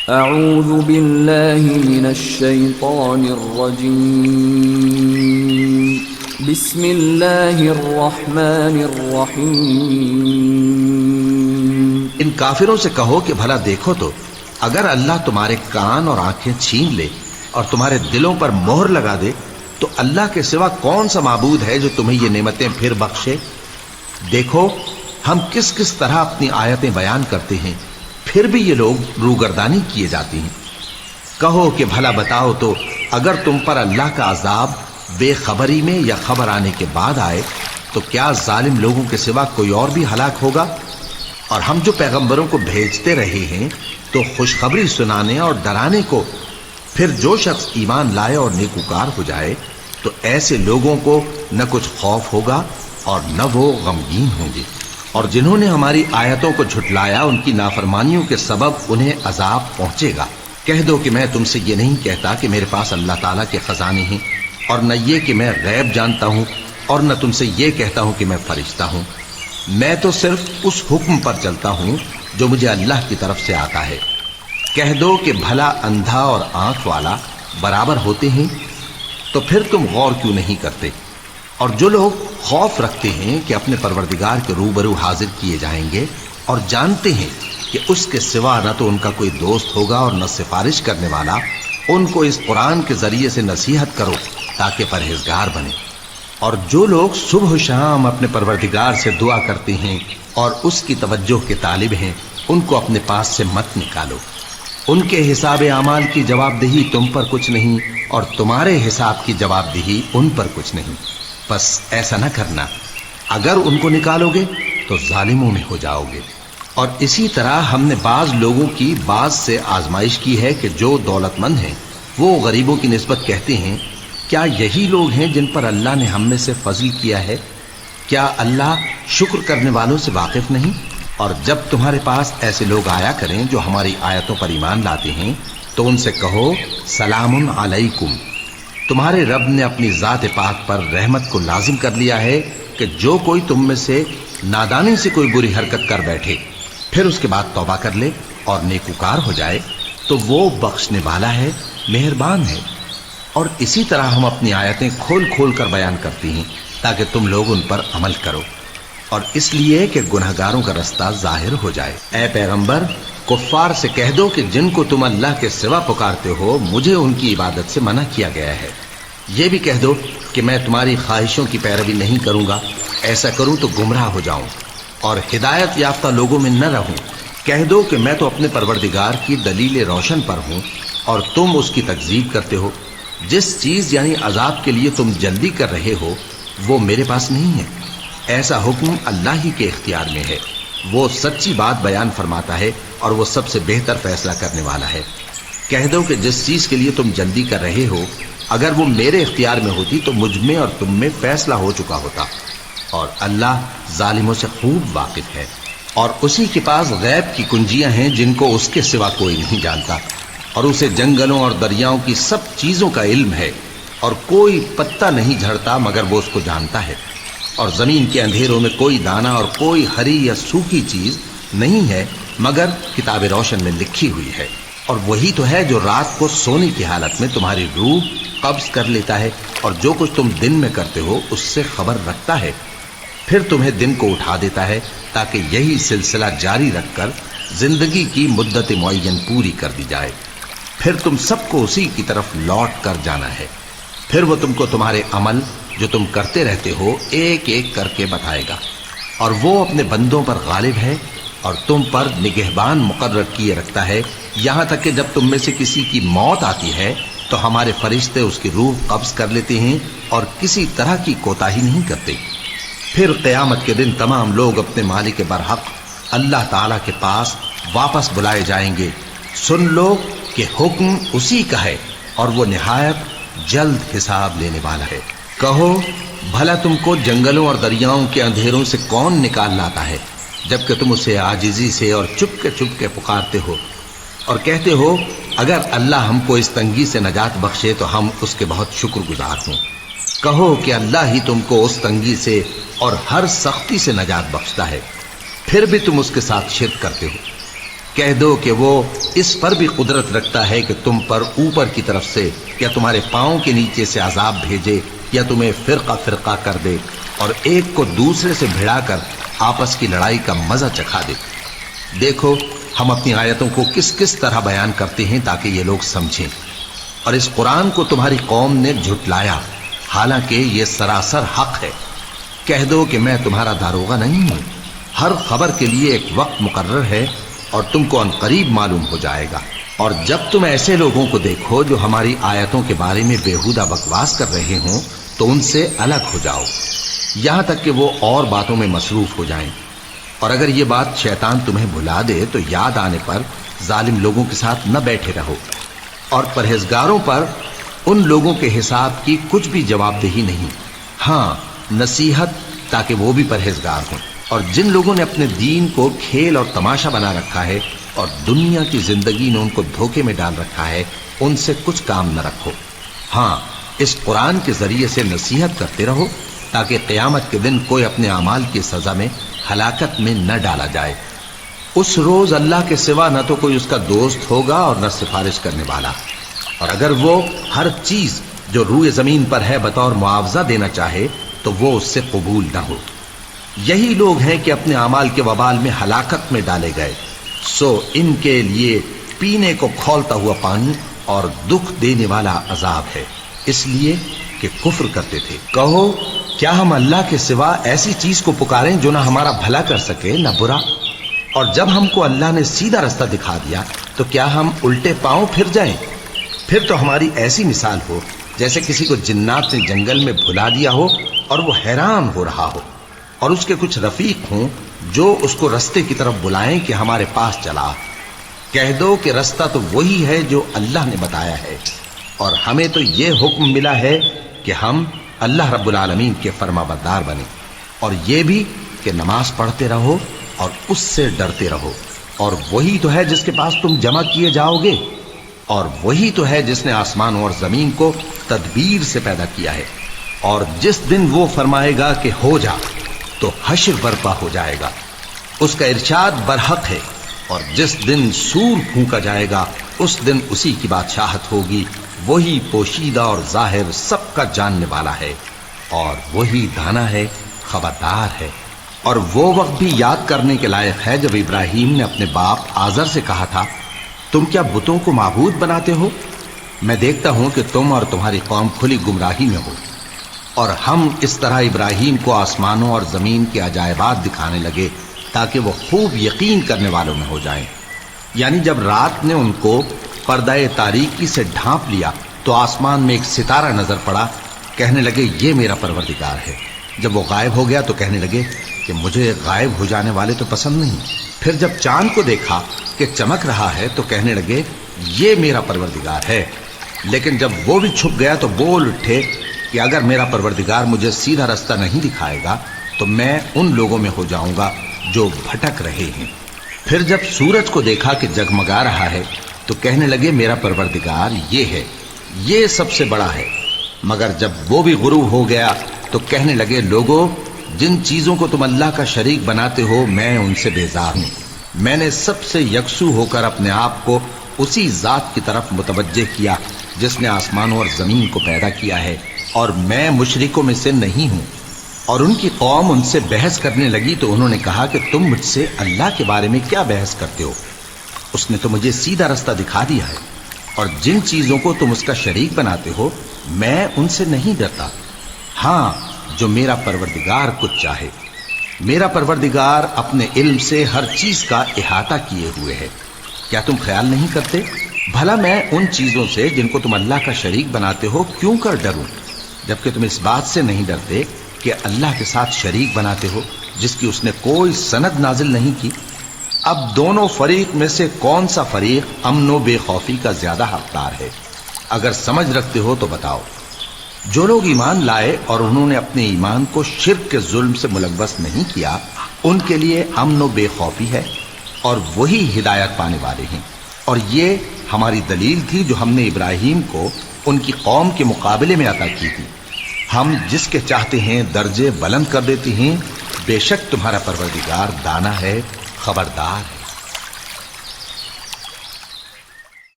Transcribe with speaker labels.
Speaker 1: اعوذ باللہ من الشیطان الرجیم بسم اللہ الرحمن الرحیم۔
Speaker 2: ان کافروں سے کہو کہ بھلا دیکھو تو اگر اللہ تمہارے کان اور آنکھیں چھین لے اور تمہارے دلوں پر مہر لگا دے تو اللہ کے سوا کون سا معبود ہے جو تمہیں یہ نعمتیں پھر بخشے؟ دیکھو ہم کس کس طرح اپنی آیتیں بیان کرتے ہیں، پھر بھی یہ لوگ روگردانی کیے جاتے ہیں۔ کہو کہ بھلا بتاؤ تو اگر تم پر اللہ کا عذاب بے خبری میں یا خبر آنے کے بعد آئے تو کیا ظالم لوگوں کے سوا کوئی اور بھی ہلاک ہوگا؟ اور ہم جو پیغمبروں کو بھیجتے رہے ہیں تو خوشخبری سنانے اور ڈرانے کو، پھر جو شخص ایمان لائے اور نیکوکار ہو جائے تو ایسے لوگوں کو نہ کچھ خوف ہوگا اور نہ وہ غمگین ہوں گے۔ اور جنہوں نے ہماری آیتوں کو جھٹلایا ان کی نافرمانیوں کے سبب انہیں عذاب پہنچے گا۔ کہہ دو کہ میں تم سے یہ نہیں کہتا کہ میرے پاس اللہ تعالیٰ کے خزانے ہیں، اور نہ یہ کہ میں غیب جانتا ہوں، اور نہ تم سے یہ کہتا ہوں کہ میں فرشتہ ہوں۔ میں تو صرف اس حکم پر چلتا ہوں جو مجھے اللہ کی طرف سے آتا ہے۔ کہہ دو کہ بھلا اندھا اور آنکھ والا برابر ہوتے ہیں؟ تو پھر تم غور کیوں نہیں کرتے؟ اور جو لوگ خوف رکھتے ہیں کہ اپنے پروردگار کے روبرو حاضر کیے جائیں گے اور جانتے ہیں کہ اس کے سوا نہ تو ان کا کوئی دوست ہوگا اور نہ سفارش کرنے والا، ان کو اس قرآن کے ذریعے سے نصیحت کرو تاکہ پرہیزگار بنے۔ اور جو لوگ صبح و شام اپنے پروردگار سے دعا کرتے ہیں اور اس کی توجہ کے طالب ہیں، ان کو اپنے پاس سے مت نکالو۔ ان کے حساب اعمال کی جواب دہی تم پر کچھ نہیں، اور تمہارے حساب کی جواب دہی ان پر کچھ نہیں۔ بس ایسا نہ کرنا، اگر ان کو نکالو گے تو ظالموں میں ہو جاؤ گے۔ اور اسی طرح ہم نے بعض لوگوں کی بعض سے آزمائش کی ہے کہ جو دولت مند ہیں وہ غریبوں کی نسبت کہتے ہیں کیا یہی لوگ ہیں جن پر اللہ نے ہم میں سے فضل کیا ہے؟ کیا اللہ شکر کرنے والوں سے واقف نہیں؟ اور جب تمہارے پاس ایسے لوگ آیا کریں جو ہماری آیتوں پر ایمان لاتے ہیں تو ان سے کہو سلام علیکم۔ تمہارے رب نے اپنی ذات پاک پر رحمت کو لازم کر لیا ہے کہ جو کوئی تم میں سے نادانی سے کوئی بری حرکت کر بیٹھے پھر اس کے بعد توبہ کر لے اور نیکوکار ہو جائے تو وہ بخشنے والا ہے، مہربان ہے۔ اور اسی طرح ہم اپنی آیتیں کھول کھول کر بیان کرتی ہیں تاکہ تم لوگ ان پر عمل کرو، اور اس لیے کہ گنہگاروں کا رستہ ظاہر ہو جائے۔ اے پیغمبر، کفار سے کہہ دو کہ جن کو تم اللہ کے سوا پکارتے ہو مجھے ان کی عبادت سے منع کیا گیا ہے۔ یہ بھی کہہ دو کہ میں تمہاری خواہشوں کی پیروی نہیں کروں گا، ایسا کروں تو گمراہ ہو جاؤں اور ہدایت یافتہ لوگوں میں نہ رہوں۔ کہہ دو کہ میں تو اپنے پروردگار کی دلیل روشن پر ہوں اور تم اس کی تکذیب کرتے ہو۔ جس چیز یعنی عذاب کے لیے تم جلدی کر رہے ہو وہ میرے پاس نہیں ہے، ایسا حکم اللہ ہی کے اختیار میں ہے۔ وہ سچی بات بیان فرماتا ہے اور وہ سب سے بہتر فیصلہ کرنے والا ہے۔ کہہ دو کہ جس چیز کے لیے تم جلدی کر رہے ہو اگر وہ میرے اختیار میں ہوتی تو مجھ میں اور تم میں فیصلہ ہو چکا ہوتا، اور اللہ ظالموں سے خوب واقف ہے۔ اور اسی کے پاس غیب کی کنجیاں ہیں جن کو اس کے سوا کوئی نہیں جانتا، اور اسے جنگلوں اور دریاؤں کی سب چیزوں کا علم ہے، اور کوئی پتا نہیں جھڑتا مگر وہ اس کو جانتا ہے، اور زمین کے اندھیروں میں کوئی دانہ اور کوئی ہری یا سوکھی چیز نہیں ہے مگر کتاب روشن میں لکھی ہوئی ہے۔ اور وہی تو ہے جو رات کو سونے کی حالت میں تمہاری روح قبض کر لیتا ہے اور جو کچھ تم دن میں کرتے ہو اس سے خبر رکھتا ہے، پھر تمہیں دن کو اٹھا دیتا ہے تاکہ یہی سلسلہ جاری رکھ کر زندگی کی مدت معین پوری کر دی جائے۔ پھر تم سب کو اسی کی طرف لوٹ کر جانا ہے، پھر وہ تم کو تمہارے عمل جو تم کرتے رہتے ہو ایک ایک کر کے بتائے گا، اور وہ اپنے بندوں پر غالب ہے اور تم پر نگہبان مقرر کیے رکھتا ہے، یہاں تک کہ جب تم میں سے کسی کی موت آتی ہے تو ہمارے فرشتے اس کی روح قبض کر لیتے ہیں اور کسی طرح کی کوتاہی نہیں کرتے۔ پھر قیامت کے دن تمام لوگ اپنے مالک برحق اللہ تعالی کے پاس واپس بلائے جائیں گے۔ سن لو کہ حکم اسی کا ہے اور وہ نہایت جلد حساب لینے والا ہے۔ کہو بھلا تم کو جنگلوں اور دریاؤں کے اندھیروں سے کون نکال لاتا ہے جبکہ تم اسے عاجزی سے اور چپ کے پکارتے ہو اور کہتے ہو اگر اللہ ہم کو اس تنگی سے نجات بخشے تو ہم اس کے بہت شکر گزار ہوں۔ کہو کہ اللہ ہی تم کو اس تنگی سے اور ہر سختی سے نجات بخشتا ہے، پھر بھی تم اس کے ساتھ شرک کرتے ہو۔ کہہ دو کہ وہ اس پر بھی قدرت رکھتا ہے کہ تم پر اوپر کی طرف سے یا تمہارے پاؤں کے نیچے سے عذاب بھیجے یا تمہیں فرقہ فرقہ کر دے اور ایک کو دوسرے سے بھڑا کر آپس کی لڑائی کا مزہ چکھا دے۔ دیکھو ہم اپنی آیتوں کو کس کس طرح بیان کرتے ہیں تاکہ یہ لوگ سمجھیں، اور اس قرآن کو تمہاری قوم نے جھٹلایا حالانکہ یہ سراسر حق ہے۔ کہہ دو کہ میں تمہارا داروغہ نہیں ہوں، ہر خبر کے لیے ایک وقت مقرر ہے اور تم کو عنقریب معلوم ہو جائے گا۔ اور جب تم ایسے لوگوں کو دیکھو جو ہماری آیتوں کے بارے میں بےہودہ بکواس کر رہے ہوں تو ان سے الگ ہو جاؤ یہاں تک کہ وہ اور باتوں میں مصروف ہو جائیں، اور اگر یہ بات شیطان تمہیں بھلا دے تو یاد آنے پر ظالم لوگوں کے ساتھ نہ بیٹھے رہو، اور پرہیزگاروں پر ان لوگوں کے حساب کی کچھ بھی جواب دہی نہیں، ہاں نصیحت تاکہ وہ بھی پرہیزگار ہوں۔ اور جن لوگوں نے اپنے دین کو کھیل اور تماشا بنا رکھا ہے اور دنیا کی زندگی نے ان کو دھوکے میں ڈال رکھا ہے، ان سے کچھ کام نہ رکھو، ہاں اس قرآن کے ذریعے سے نصیحت کرتے رہو تاکہ قیامت کے دن کوئی اپنے اعمال کی سزا میں ہلاکت میں نہ ڈالا جائے۔ اس روز اللہ کے سوا نہ تو کوئی اس کا دوست ہوگا اور نہ سفارش کرنے والا، اور اگر وہ ہر چیز جو روئے زمین پر ہے بطور معاوضہ دینا چاہے تو وہ اس سے قبول نہ ہو۔ یہی لوگ ہیں کہ اپنے اعمال کے وبال میں ہلاکت میں ڈالے گئے، سو ان کے لیے پینے کو کھولتا ہوا پانی اور دکھ دینے والا عذاب ہے، اس لیے کہ کفر کرتے تھے۔ کہو کیا ہم اللہ کے سوا ایسی چیز کو پکاریں جو نہ ہمارا بھلا کر سکے نہ برا؟ اور جب ہم کو اللہ نے سیدھا رستہ دکھا دیا تو کیا ہم الٹے پاؤں پھر جائیں؟ پھر تو ہماری ایسی مثال ہو جیسے کسی کو جنات نے جنگل میں بھلا دیا ہو اور وہ حیران ہو رہا ہو، اور اس کے کچھ رفیق ہوں جو اس کو رستے کی طرف بلائیں کہ ہمارے پاس چلا۔ کہہ دو کہ رستہ تو وہی ہے جو اللہ نے بتایا ہے، اور ہمیں تو یہ حکم ملا ہے کہ ہم اللہ رب العالمین کے فرما بردار بنیں، اور یہ بھی کہ نماز پڑھتے رہو اور اس سے ڈرتے رہو، اور وہی تو ہے جس کے پاس تم جمع کیے جاؤ گے، اور وہی تو ہے جس نے آسمان اور زمین کو تدبیر سے پیدا کیا ہے، اور جس دن وہ فرمائے گا کہ ہو جا تو حشر برپا ہو جائے گا، اس کا ارشاد برحق ہے، اور جس دن سور پھونکا جائے گا اس دن اسی کی بادشاہت ہوگی، وہی پوشیدہ اور ظاہر سب کا جاننے والا ہے، اور وہی دانا ہے خبردار ہے۔ اور وہ وقت بھی یاد کرنے کے لائق ہے جب ابراہیم نے اپنے باپ آزر سے کہا تھا، تم کیا بتوں کو معبود بناتے ہو؟ میں دیکھتا ہوں کہ تم اور تمہاری قوم کھلی گمراہی میں ہو۔ اور ہم اس طرح ابراہیم کو آسمانوں اور زمین کے عجائبات دکھانے لگے تاکہ وہ خوب یقین کرنے والوں میں ہو جائیں۔ یعنی جب رات نے ان کو پردہ تاریکی سے ڈھانپ لیا تو آسمان میں ایک ستارہ نظر پڑا، کہنے لگے یہ میرا پروردگار ہے۔ جب وہ غائب ہو گیا تو کہنے لگے کہ مجھے غائب ہو جانے والے تو پسند نہیں۔ پھر جب چاند کو دیکھا کہ چمک رہا ہے تو کہنے لگے یہ میرا پروردگار ہے۔ لیکن جب وہ بھی چھپ گیا تو بول اٹھے کہ اگر میرا پروردگار مجھے سیدھا رستہ نہیں دکھائے گا تو میں ان لوگوں میں ہو جاؤں گا جو بھٹک رہے ہیں۔ پھر جب سورج کو دیکھا کہ جگمگا رہا ہے تو کہنے لگے میرا پروردگار یہ ہے، یہ سب سے بڑا ہے۔ مگر جب وہ بھی غروب ہو گیا تو کہنے لگے لوگو، جن چیزوں کو تم اللہ کا شریک بناتے ہو میں ان سے بیزار ہوں۔ میں نے سب سے یکسو ہو کر اپنے آپ کو اسی ذات کی طرف متوجہ کیا جس نے آسمانوں اور زمین کو پیدا کیا ہے، اور میں مشرکوں میں سے نہیں ہوں۔ اور ان کی قوم ان سے بحث کرنے لگی تو انہوں نے کہا کہ تم مجھ سے اللہ کے بارے میں کیا بحث کرتے ہو؟ اس نے تو مجھے سیدھا رستہ دکھا دیا ہے، اور جن چیزوں کو تم اس کا شریک بناتے ہو میں ان سے نہیں ڈرتا، ہاں جو میرا پروردگار کچھ چاہے۔ میرا پروردگار اپنے علم سے ہر چیز کا احاطہ کیے ہوئے ہے۔ کیا تم خیال نہیں کرتے؟ بھلا میں ان چیزوں سے جن کو تم اللہ کا شریک بناتے ہو کیوں کر ڈروں، جبکہ تم اس بات سے نہیں ڈرتے کہ اللہ کے ساتھ شریک بناتے ہو جس کی اس نے کوئی سند نازل نہیں کی۔ اب دونوں فریق میں سے کون سا فریق امن و بے خوفی کا زیادہ حقدار ہے؟ اگر سمجھ رکھتے ہو تو بتاؤ۔ جو لوگ ایمان لائے اور انہوں نے اپنے ایمان کو شرک کے ظلم سے ملوث نہیں کیا، ان کے لیے امن و بے خوفی ہے، اور وہی ہدایت پانے والے ہیں۔ اور یہ ہماری دلیل تھی جو ہم نے ابراہیم کو ان کی قوم کے مقابلے میں عطا کی تھی۔ ہم جس کے چاہتے ہیں درجے بلند کر دیتے ہیں، بے شک تمہارا پروردگار دانا ہے، خبردار ہے۔